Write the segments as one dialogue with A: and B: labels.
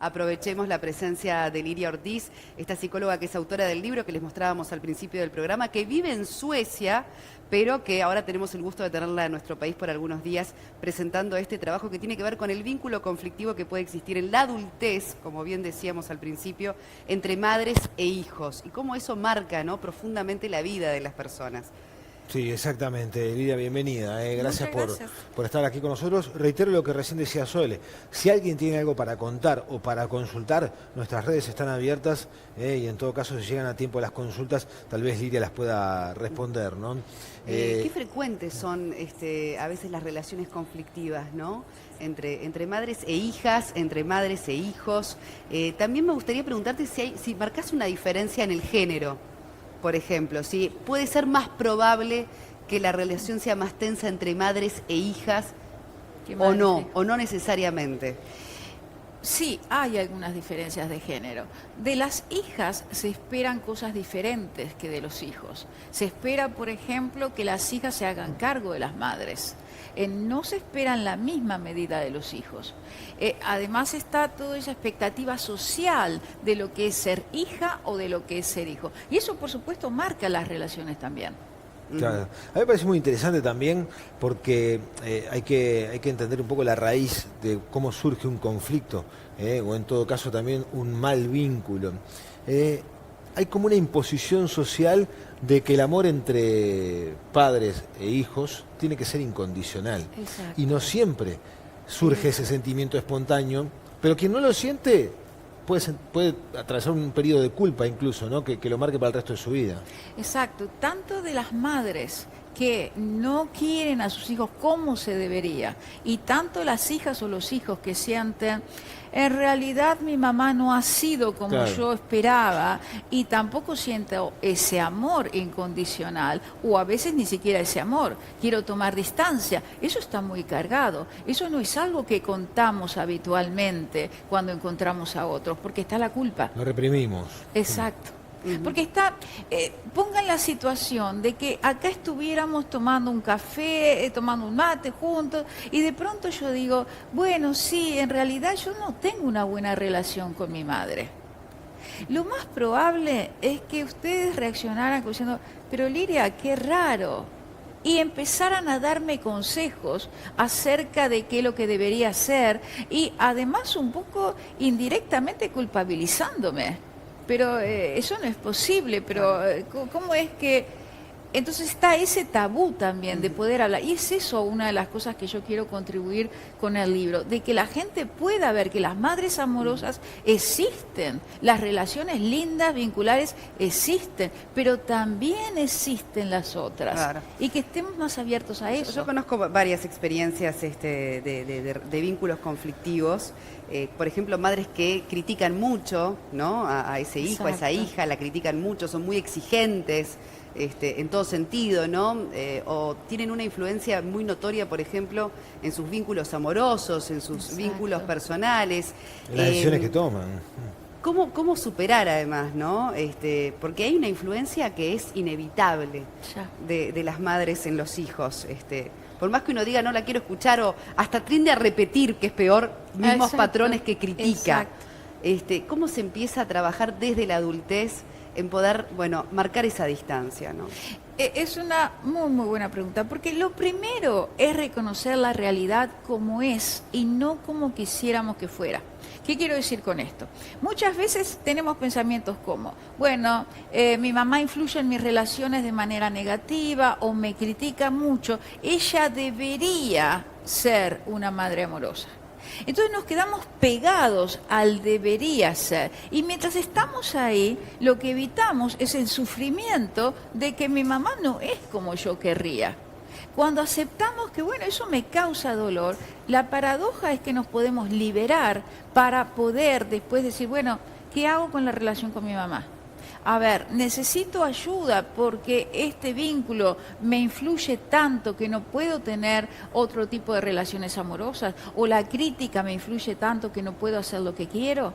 A: Aprovechemos la presencia de Liria Ortiz, esta psicóloga que es autora del libro que les mostrábamos al principio del programa, que vive en Suecia, pero que ahora tenemos el gusto de tenerla en nuestro país por algunos días presentando este trabajo que tiene que ver con el vínculo conflictivo que puede existir en la adultez, como bien decíamos al principio, entre madres e hijos, y cómo eso marca, ¿no?, profundamente la vida de las personas.
B: Sí, exactamente. Lidia, bienvenida. Gracias
C: Gracias.
B: por estar aquí con nosotros. Reitero lo que recién decía Sole. Si alguien tiene algo para contar o para consultar, nuestras redes están abiertas y en todo caso, si llegan a tiempo las consultas, tal vez Lidia las pueda responder, ¿no?
A: ¿Qué frecuentes son a veces las relaciones conflictivas, ¿no?, entre madres e hijas, entre madres e hijos? También me gustaría preguntarte si marcas una diferencia en el género. Por ejemplo, si puede ser más probable que la relación sea más tensa entre madres e hijas o no necesariamente.
C: Sí, hay algunas diferencias de género. De las hijas se esperan cosas diferentes que de los hijos. Se espera, por ejemplo, que las hijas se hagan cargo de las madres. No se espera en la misma medida de los hijos. Además está toda esa expectativa social de lo que es ser hija o de lo que es ser hijo. Y eso, por supuesto, marca las relaciones también.
B: Claro. A mí me parece muy interesante también porque hay que entender un poco la raíz de cómo surge un conflicto, o en todo caso también un mal vínculo. Hay como una imposición social de que el amor entre padres e hijos tiene que ser incondicional.
C: Exacto.
B: Y no siempre surge ese sentimiento espontáneo, pero quien no lo siente puede atravesar un periodo de culpa incluso, ¿no? Que lo marque para el resto de su vida.
C: Exacto, tanto de las madres que no quieren a sus hijos como se debería, y tanto las hijas o los hijos que sienten, en realidad mi mamá no ha sido como
B: Claro.
C: yo esperaba, y tampoco siento ese amor incondicional, o a veces ni siquiera ese amor, quiero tomar distancia. Eso está muy cargado, eso no es algo que contamos habitualmente cuando encontramos a otros, porque está la culpa.
B: Lo reprimimos.
C: Exacto. Porque está, pongan la situación de que acá estuviéramos tomando un café, tomando un mate juntos, y de pronto yo digo, bueno, sí, en realidad yo no tengo una buena relación con mi madre. Lo más probable es que ustedes reaccionaran diciendo, pero Liria, qué raro. Y empezaran a darme consejos acerca de qué es lo que debería hacer, y además un poco indirectamente culpabilizándome. Pero eso no es posible, pero ¿cómo es que...? Entonces está ese tabú también de poder hablar, y es eso una de las cosas que yo quiero contribuir con el libro, de que la gente pueda ver que las madres amorosas existen, las relaciones lindas, vinculares existen, pero también existen las otras,
A: Claro.
C: y que estemos más abiertos a eso.
A: Yo conozco varias experiencias de vínculos conflictivos. Por ejemplo, madres que critican mucho, ¿no?, a ese hijo, a esa
C: Exacto.
A: hija, la critican mucho, son muy exigentes en todo sentido, ¿no? O tienen una influencia muy notoria, por ejemplo, en sus vínculos amorosos, en sus
C: Exacto.
A: vínculos personales.
B: En las decisiones que toman.
A: ¿Cómo superar además, ¿no? Porque hay una influencia que es inevitable
C: Ya.
A: de las madres en los hijos. Por más que uno diga no la quiero escuchar o hasta tiende a repetir, que es peor, mismos
C: Exacto.
A: patrones que critica.
C: Exacto.
A: ¿Cómo se empieza a trabajar desde la adultez en poder, bueno, marcar esa distancia, ¿no?
C: Es una muy, muy buena pregunta, porque lo primero es reconocer la realidad como es y no como quisiéramos que fuera. ¿Qué quiero decir con esto? Muchas veces tenemos pensamientos como, bueno, mi mamá influye en mis relaciones de manera negativa o me critica mucho, ella debería ser una madre amorosa. Entonces nos quedamos pegados al debería ser, y mientras estamos ahí lo que evitamos es el sufrimiento de que mi mamá no es como yo querría. Cuando aceptamos que bueno, eso me causa dolor, la paradoja es que nos podemos liberar para poder después decir, bueno, ¿qué hago con la relación con mi mamá? A ver, necesito ayuda porque este vínculo me influye tanto que no puedo tener otro tipo de relaciones amorosas, o la crítica me influye tanto que no puedo hacer lo que quiero.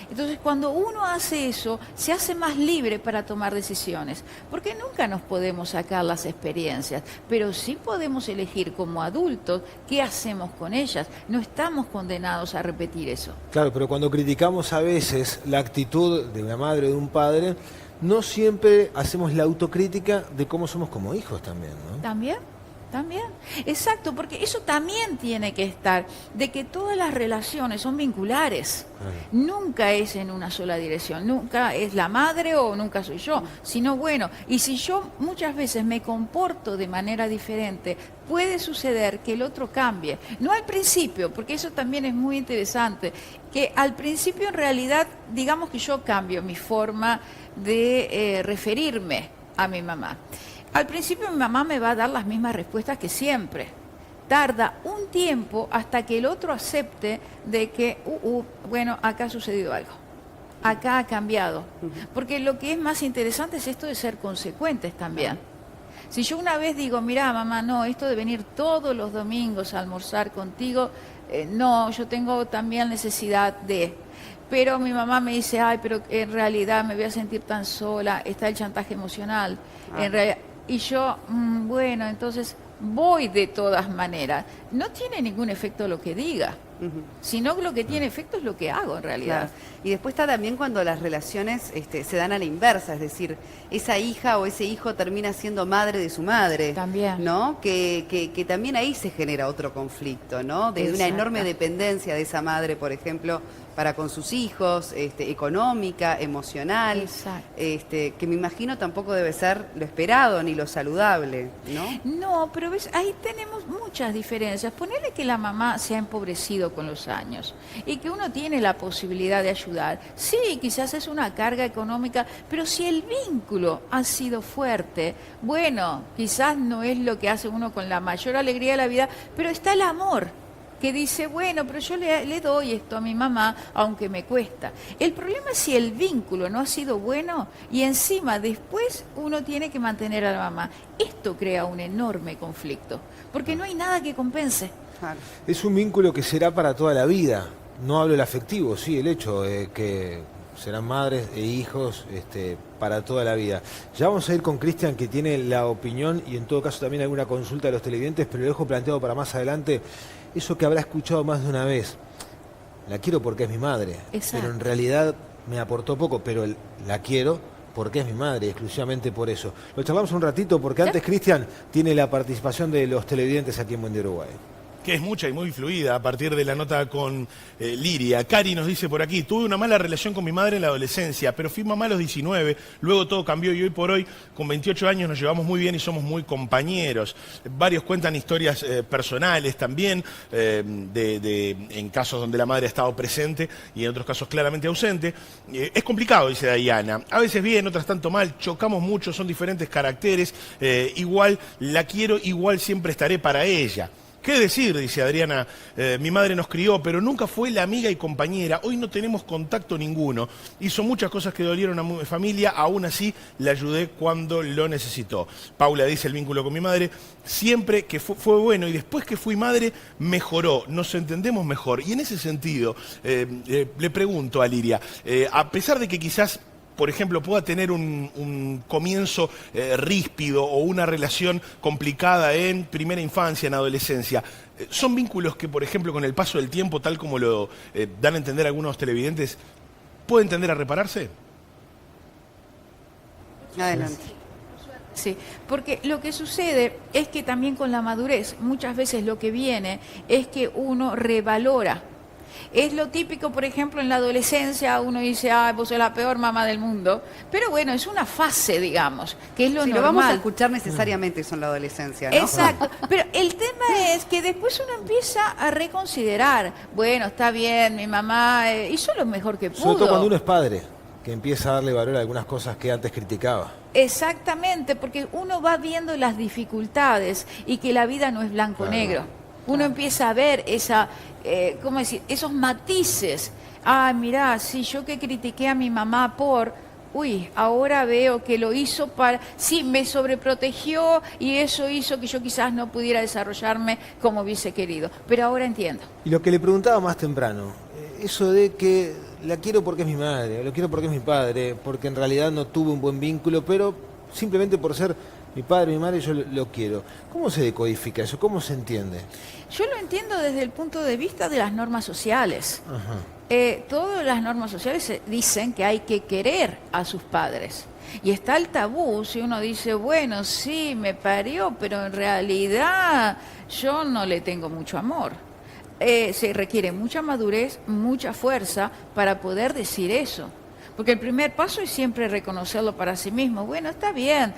C: Entonces, cuando uno hace eso, se hace más libre para tomar decisiones, porque nunca nos podemos sacar las experiencias, pero sí podemos elegir como adultos qué hacemos con ellas. No estamos condenados a repetir eso.
B: Claro, pero cuando criticamos a veces la actitud de una madre o de un padre, no siempre hacemos la autocrítica de cómo somos como hijos también, ¿no?
C: También. Exacto, porque eso también tiene que estar, de que todas las relaciones son vinculares. Nunca es en una sola dirección, nunca es la madre o nunca soy yo, sino bueno, y si yo muchas veces me comporto de manera diferente, puede suceder que el otro cambie. No al principio, porque eso también es muy interesante, que al principio en realidad, digamos que yo cambio mi forma de referirme a mi mamá. Al principio mi mamá me va a dar las mismas respuestas que siempre. Tarda un tiempo hasta que el otro acepte de que, bueno, acá ha sucedido algo. Acá ha cambiado. Porque lo que es más interesante es esto de ser consecuentes también. Si yo una vez digo, mira mamá, no, esto de venir todos los domingos a almorzar contigo, no, yo tengo también necesidad de... Pero mi mamá me dice, ay, pero en realidad me voy a sentir tan sola, está el chantaje emocional. En realidad, y yo, bueno, entonces voy de todas maneras. No tiene ningún efecto lo que diga, sino que lo que tiene efecto es lo que hago en realidad.
A: Claro. Y después está también cuando las relaciones se dan a la inversa, es decir, esa hija o ese hijo termina siendo madre de su madre.
C: También.
A: ¿No? Que también ahí se genera otro conflicto, ¿no? De una enorme dependencia de esa madre, por ejemplo, para con sus hijos, económica, emocional.
C: Exacto.
A: Que me imagino tampoco debe ser lo esperado ni lo saludable, ¿no?
C: No, pero ves, ahí tenemos muchas diferencias. Ponele que la mamá se ha empobrecido con los años y que uno tiene la posibilidad de ayudar. Sí, quizás es una carga económica, pero si el vínculo ha sido fuerte, bueno, quizás no es lo que hace uno con la mayor alegría de la vida, pero está el amor, que dice, bueno, pero yo le doy esto a mi mamá, aunque me cuesta. El problema es si el vínculo no ha sido bueno y encima después uno tiene que mantener a la mamá. Esto crea un enorme conflicto, porque no hay nada que compense.
A: Claro.
B: Es un vínculo que será para toda la vida. No hablo del afectivo, sí, el hecho de que serán madres e hijos para toda la vida. Ya vamos a ir con Cristian, que tiene la opinión y en todo caso también alguna consulta de los televidentes, pero lo dejo planteado para más adelante. Eso que habrá escuchado más de una vez. La quiero porque es mi madre.
C: Exacto.
B: Pero en realidad me aportó poco, pero la quiero porque es mi madre, exclusivamente por eso. Lo charlamos un ratito porque antes Cristian tiene la participación de los televidentes aquí en Buen Día Uruguay.
D: Que es mucha y muy fluida a partir de la nota con Liria. Cari nos dice por aquí, tuve una mala relación con mi madre en la adolescencia, pero fui mamá a los 19, luego todo cambió y hoy por hoy, con 28 años, nos llevamos muy bien y somos muy compañeros. Varios cuentan historias personales también, en casos donde la madre ha estado presente y en otros casos claramente ausente. Es complicado, dice Dayana. A veces bien, otras tanto mal, chocamos mucho, son diferentes caracteres. Igual la quiero, igual siempre estaré para ella. ¿Qué decir? Dice Adriana, mi madre nos crió, pero nunca fue la amiga y compañera. Hoy no tenemos contacto ninguno. Hizo muchas cosas que dolieron a mi familia, aún así la ayudé cuando lo necesitó. Paula dice, el vínculo con mi madre, siempre que fue bueno y después que fui madre, mejoró, nos entendemos mejor. Y en ese sentido, le pregunto a Liria, a pesar de que quizás por ejemplo, pueda tener un comienzo ríspido o una relación complicada en primera infancia, en adolescencia, ¿son vínculos que, por ejemplo, con el paso del tiempo, tal como lo dan a entender algunos televidentes, pueden tender a repararse?
A: Adelante.
C: Sí, porque lo que sucede es que también con la madurez, muchas veces lo que viene es que uno revalora. Es lo típico, por ejemplo, en la adolescencia uno dice, ah, vos sos la peor mamá del mundo, pero bueno, es una fase, digamos, que es lo normal.
A: Lo vamos a escuchar necesariamente eso en la adolescencia, ¿no?
C: Exacto, pero el tema es que después uno empieza a reconsiderar, bueno, está bien, mi mamá hizo lo mejor que pudo.
B: Sobre todo cuando uno es padre, que empieza a darle valor a algunas cosas que antes criticaba.
C: Exactamente, porque uno va viendo las dificultades y que la vida no es blanco-negro. Uno empieza a ver ¿cómo decir? Esos matices. Ah, mirá, sí, yo que critiqué a mi mamá ahora veo que lo hizo sí, me sobreprotegió y eso hizo que yo quizás no pudiera desarrollarme como hubiese querido. Pero ahora entiendo.
B: Y lo que le preguntaba más temprano, eso de que la quiero porque es mi madre, lo quiero porque es mi padre, porque en realidad no tuve un buen vínculo, pero simplemente por ser mi padre, mi madre, yo lo quiero. ¿Cómo se decodifica eso? ¿Cómo se entiende?
C: Yo lo entiendo desde el punto de vista de las normas sociales.
B: Ajá.
C: Todas las normas sociales dicen que hay que querer a sus padres. Y está el tabú, si uno dice, bueno, sí, me parió, pero en realidad yo no le tengo mucho amor. Se requiere mucha madurez, mucha fuerza para poder decir eso. Porque el primer paso es siempre reconocerlo para sí mismo. Bueno, está bien,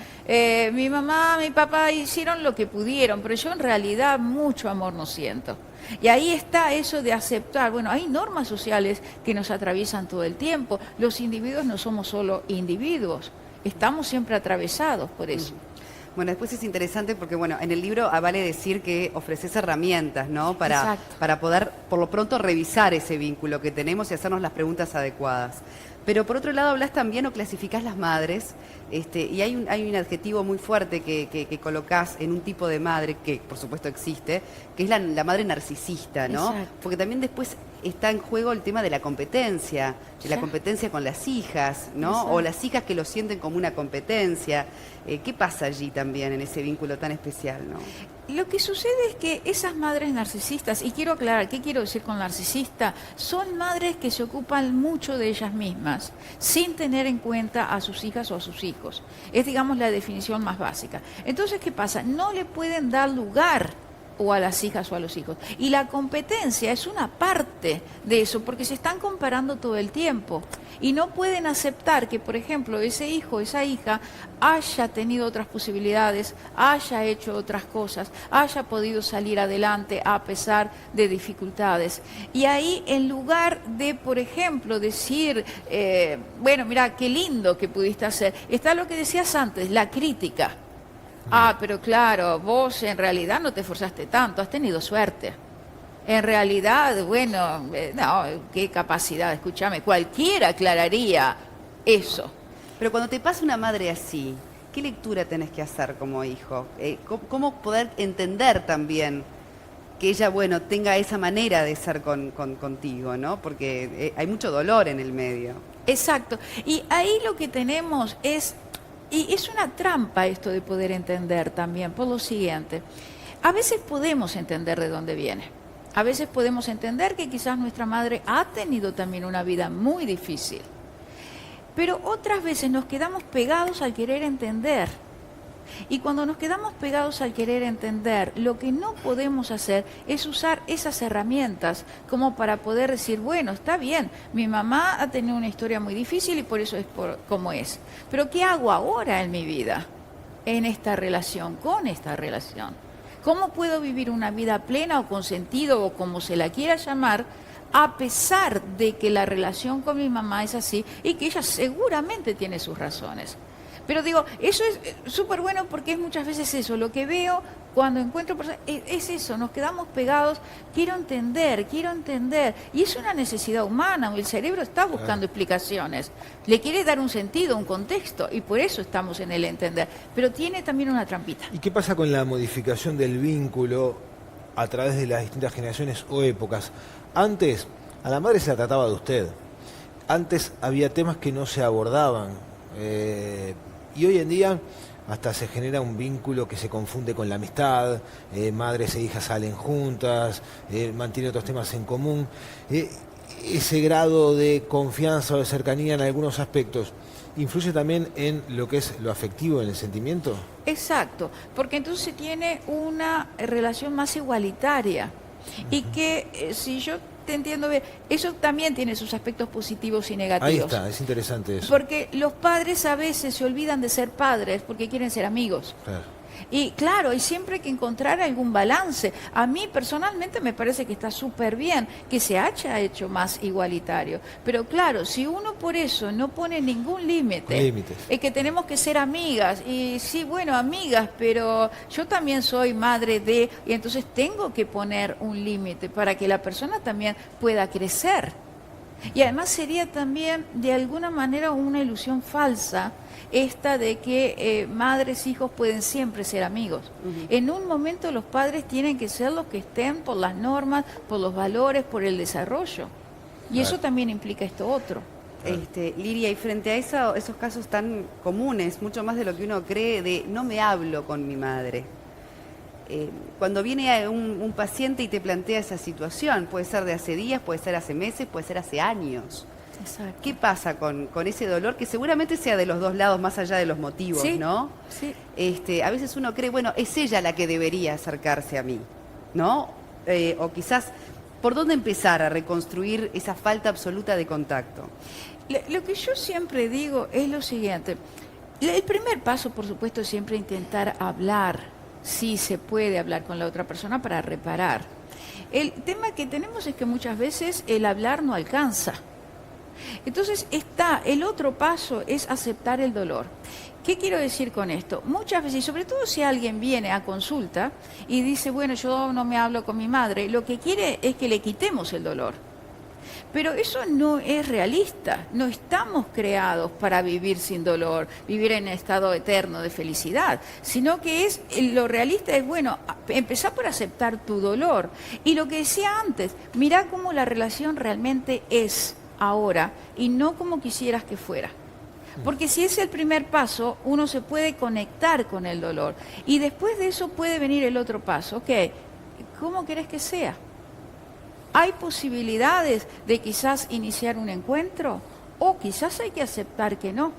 C: mi mamá, mi papá hicieron lo que pudieron, pero yo en realidad mucho amor no siento. Y ahí está eso de aceptar. Bueno, hay normas sociales que nos atraviesan todo el tiempo. Los individuos no somos solo individuos, estamos siempre atravesados por eso.
A: Bueno, después es interesante porque, bueno, en el libro vale decir que ofreces herramientas, ¿no? Para poder, por lo pronto, revisar ese vínculo que tenemos y hacernos las preguntas adecuadas. Pero por otro lado hablas también o clasificás las madres, y hay un adjetivo muy fuerte que colocás en un tipo de madre, que por supuesto existe, que es la madre narcisista, ¿no?
C: Exacto.
A: Porque también después está en juego el tema de la competencia con las hijas, ¿no?
C: Exacto.
A: O las hijas que lo sienten como una competencia. ¿Qué pasa allí también en ese vínculo tan especial, no?
C: Lo que sucede es que esas madres narcisistas, y quiero aclarar, ¿qué quiero decir con narcisista? Son madres que se ocupan mucho de ellas mismas, sin tener en cuenta a sus hijas o a sus hijos. Es, digamos, la definición más básica. Entonces, ¿qué pasa? No le pueden dar lugar o a las hijas o a los hijos. Y la competencia es una parte de eso, porque se están comparando todo el tiempo. Y no pueden aceptar que, por ejemplo, ese hijo, esa hija, haya tenido otras posibilidades, haya hecho otras cosas, haya podido salir adelante a pesar de dificultades. Y ahí, en lugar de, por ejemplo, decir, bueno, mira, qué lindo que pudiste hacer, está lo que decías antes, la crítica. Ah, pero claro, vos en realidad no te esforzaste tanto, has tenido suerte. En realidad, bueno, no, qué capacidad, escúchame, cualquiera aclararía eso.
A: Pero cuando te pasa una madre así, ¿qué lectura tenés que hacer como hijo? ¿Cómo poder entender también que ella, bueno, tenga esa manera de ser contigo, ¿no? Porque hay mucho dolor en el medio.
C: Exacto. Y ahí lo que tenemos es, y es una trampa esto de poder entender también, por lo siguiente. A veces podemos entender de dónde viene. A veces podemos entender que quizás nuestra madre ha tenido también una vida muy difícil. Pero otras veces nos quedamos pegados al querer entender. Y cuando nos quedamos pegados al querer entender, lo que no podemos hacer es usar esas herramientas como para poder decir, bueno, está bien, mi mamá ha tenido una historia muy difícil y por eso es como es. Pero ¿qué hago ahora en mi vida, en esta relación, con esta relación? ¿Cómo puedo vivir una vida plena o con sentido o como se la quiera llamar, a pesar de que la relación con mi mamá es así y que ella seguramente tiene sus razones? Pero digo, eso es súper bueno porque es muchas veces eso, lo que veo cuando encuentro personas, es eso, nos quedamos pegados, quiero entender, y es una necesidad humana, el cerebro está buscando explicaciones, le quiere dar un sentido, un contexto, y por eso estamos en el entender, pero tiene también una trampita.
B: ¿Y qué pasa con la modificación del vínculo a través de las distintas generaciones o épocas? Antes, a la madre se la trataba de usted, antes había temas que no se abordaban, y hoy en día hasta se genera un vínculo que se confunde con la amistad, madres e hijas salen juntas, mantienen otros temas en común. Ese grado de confianza o de cercanía en algunos aspectos, ¿influye también en lo que es lo afectivo, en el sentimiento?
C: Exacto, porque entonces se tiene una relación más igualitaria. Y que si yo te entiendo bien, eso también tiene sus aspectos positivos y negativos.
B: Ahí está, es interesante eso.
C: Porque los padres a veces se olvidan de ser padres porque quieren ser amigos.
B: Claro.
C: Y claro, y siempre hay que encontrar algún balance. A mí personalmente me parece que está súper bien que se haya hecho más igualitario. Pero claro, si uno por eso no pone ningún límite, es que tenemos que ser amigas. Y sí, bueno, amigas, pero yo también soy madre de... Y entonces tengo que poner un límite para que la persona también pueda crecer. Y además sería también de alguna manera una ilusión falsa esta de que madres, hijos pueden siempre ser amigos. En un momento los padres tienen que ser los que estén por las normas, por los valores, por el desarrollo. Y eso también implica esto otro.
A: Liria, y frente a esos casos tan comunes, mucho más de lo que uno cree, de no me hablo con mi madre. Cuando viene un paciente y te plantea esa situación, puede ser de hace días, puede ser hace meses, puede ser hace años.
C: Exacto.
A: ¿Qué pasa con ese dolor que seguramente sea de los dos lados, más allá de los motivos,
C: Sí,
A: ¿no?
C: sí.
A: A veces uno cree, bueno, es ella la que debería acercarse a mí, ¿no? O quizás, ¿por dónde empezar a reconstruir esa falta absoluta de contacto?
C: Lo que yo siempre digo es lo siguiente. El primer paso, por supuesto, es siempre intentar hablar, si se puede hablar con la otra persona para reparar. El tema que tenemos es que muchas veces el hablar no alcanza. Entonces el otro paso es aceptar el dolor. ¿Qué quiero decir con esto? Muchas veces, y sobre todo si alguien viene a consulta y dice, bueno, yo no me hablo con mi madre, lo que quiere es que le quitemos el dolor. Pero eso no es realista. No estamos creados para vivir sin dolor, vivir en estado eterno de felicidad, sino que lo realista es, bueno, empezar por aceptar tu dolor. Y lo que decía antes, mirá cómo la relación realmente es ahora y no como quisieras que fuera. Porque si es el primer paso, uno se puede conectar con el dolor. Y después de eso puede venir el otro paso. Ok, ¿cómo querés que sea? ¿Hay posibilidades de quizás iniciar un encuentro? O quizás hay que aceptar que no.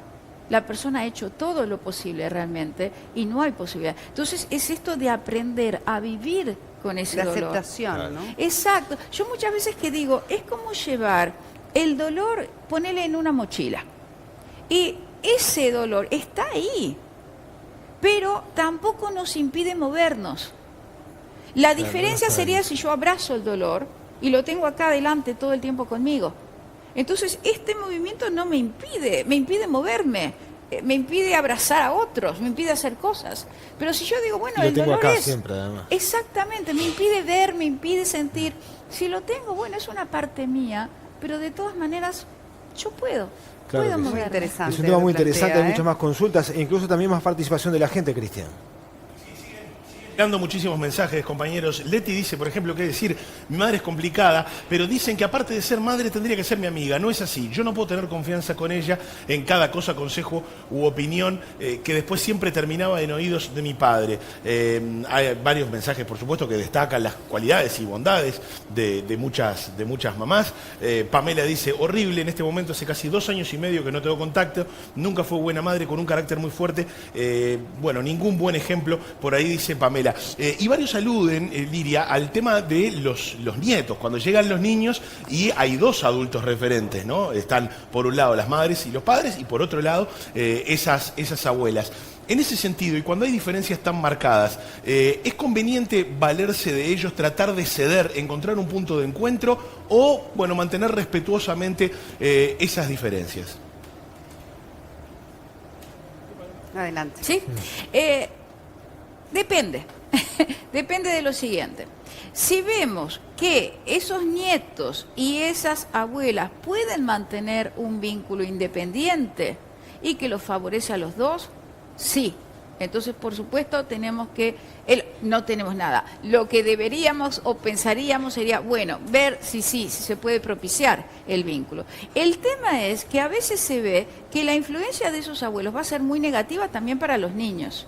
C: La persona ha hecho todo lo posible realmente y no hay posibilidad. Entonces es esto de aprender a vivir con ese dolor.
A: La aceptación, ¿no?
C: Exacto. Yo muchas veces que digo, es como llevar el dolor, ponele en una mochila. Y ese dolor está ahí, pero tampoco nos impide movernos. La diferencia sería si yo abrazo el dolor y lo tengo acá adelante todo el tiempo conmigo. Entonces, este movimiento no me impide moverme, me impide abrazar a otros, me impide hacer cosas. Pero si yo digo, bueno,
B: lo
C: el
B: tengo
C: dolor
B: acá
C: es...
B: siempre, además.
C: Exactamente, me impide ver, me impide sentir. Si lo tengo, bueno, es una parte mía, pero de todas maneras, yo puedo.
B: Claro
C: Puedo
B: que sí.
A: Muy
C: moverme.
A: interesante.
B: Es un tema
A: lo
B: muy
A: que
B: interesante,
A: plantea,
B: hay muchas más consultas e incluso también más participación de la gente, Cristian.
D: Dando muchísimos mensajes, compañeros. Leti dice, por ejemplo, que decir, mi madre es complicada, pero dicen que aparte de ser madre tendría que ser mi amiga. No es así. Yo no puedo tener confianza con ella en cada cosa, consejo u opinión que después siempre terminaba en oídos de mi padre. Hay varios mensajes, por supuesto, que destacan las cualidades y bondades de muchas mamás. Pamela dice, horrible, en este momento hace casi 2 años y medio que no tengo contacto. Nunca fue buena madre, con un carácter muy fuerte. Bueno, ningún buen ejemplo. Por ahí dice Pamela. Y varios aluden, Liria, al tema de los nietos, cuando llegan los niños y hay 2 adultos referentes, ¿no? Están por un lado las madres y los padres y por otro lado esas abuelas. En ese sentido, y cuando hay diferencias tan marcadas, ¿es conveniente valerse de ellos, tratar de ceder, encontrar un punto de encuentro o, bueno, mantener respetuosamente esas diferencias?
A: Adelante.
C: ¿Sí? Depende. Depende de lo siguiente. Si vemos que esos nietos y esas abuelas pueden mantener un vínculo independiente y que los favorece a los dos, sí. Entonces, por supuesto, no tenemos nada. Lo que deberíamos o pensaríamos sería, bueno, ver si se puede propiciar el vínculo. El tema es que a veces se ve que la influencia de esos abuelos va a ser muy negativa también para los niños.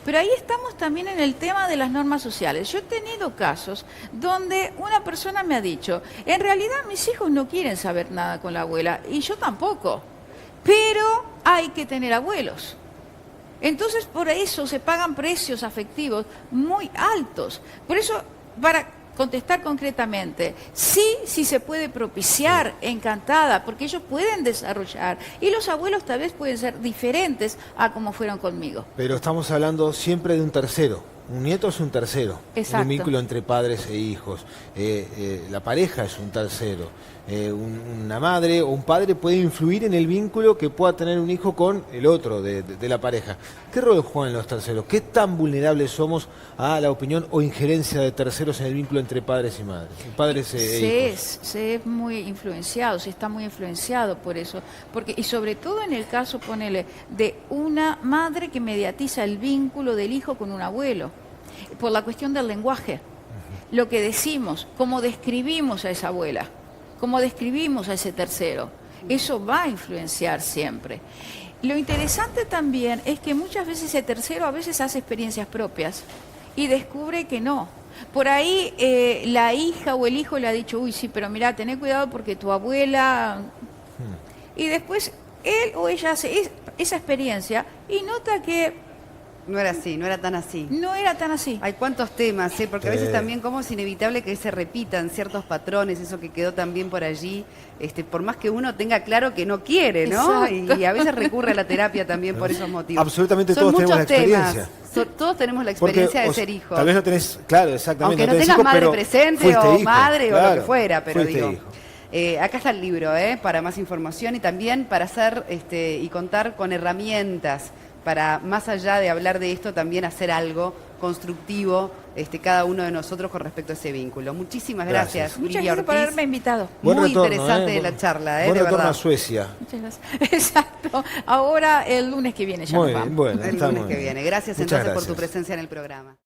C: Pero ahí estamos también en el tema de las normas sociales. Yo he tenido casos donde una persona me ha dicho, en realidad mis hijos no quieren saber nada con la abuela, y yo tampoco, pero hay que tener abuelos. Entonces por eso se pagan precios afectivos muy altos. Por eso, para contestar concretamente, sí se puede propiciar, encantada, porque ellos pueden desarrollar, y los abuelos tal vez pueden ser diferentes a como fueron conmigo.
B: Pero estamos hablando siempre de un tercero. Un nieto es un tercero.
C: Exacto.
B: Un vínculo entre padres e hijos. La pareja es un tercero. Una madre o un padre puede influir en el vínculo que pueda tener un hijo con el otro de la pareja. ¿Qué rol juegan los terceros? ¿Qué tan vulnerables somos a la opinión o injerencia de terceros en el vínculo entre padres y madres? Padres e hijos.
C: Se es muy influenciado, se está muy influenciado por eso. Y sobre todo en el caso, ponele, de una madre que mediatiza el vínculo del hijo con un abuelo, por la cuestión del lenguaje. Lo que decimos, cómo describimos a esa abuela. cómo describimos a ese tercero. Eso va a influenciar siempre. Lo interesante también es que muchas veces ese tercero a veces hace experiencias propias y descubre que no. Por ahí la hija o el hijo le ha dicho, uy, sí, pero mira, tené cuidado porque tu abuela... Y después él o ella hace esa experiencia y nota que
A: No era así, no era tan así.
C: no era tan así.
A: Hay cuántos temas, porque a veces también como es inevitable que se repitan ciertos patrones, eso que quedó también por allí, por más que uno tenga claro que no quiere, ¿no?
C: Exacto.
A: Y a veces recurre a la terapia también por esos motivos.
B: Absolutamente
A: Son
B: todos tenemos la
A: muchos temas.
B: experiencia.
A: Todos tenemos la
B: Porque,
A: experiencia de
B: o sea,
A: ser hijos.
B: Tal vez no tenés, claro, exactamente.
A: Aunque no
B: tenés
A: tengas
B: hijos,
A: madre
B: pero
A: presente
B: fuiste
A: o
B: hijo,
A: madre o lo
B: claro,
A: que fuera, pero
B: fuiste
A: digo.
B: hijo.
A: Acá está el libro, para más información y también para hacer y contar con herramientas para, más allá de hablar de esto, también hacer algo constructivo cada uno de nosotros con respecto a ese vínculo. Muchísimas gracias,
C: Muchas
A: Lidia
C: gracias por
A: Ortiz.
C: haberme invitado.
B: Buen
A: Muy
B: retorno,
A: interesante la charla,
B: Buen
A: de
B: retorno
A: verdad.
B: a Suecia.
C: Muchas gracias. Exacto. Ahora el lunes que viene ya
B: Muy
C: nos
B: bien,
C: vamos.
B: bueno,
A: El
B: está
A: lunes
B: muy
A: que
B: bien.
A: viene. Gracias
B: Muchas
A: entonces por tu
B: gracias.
A: presencia en el programa.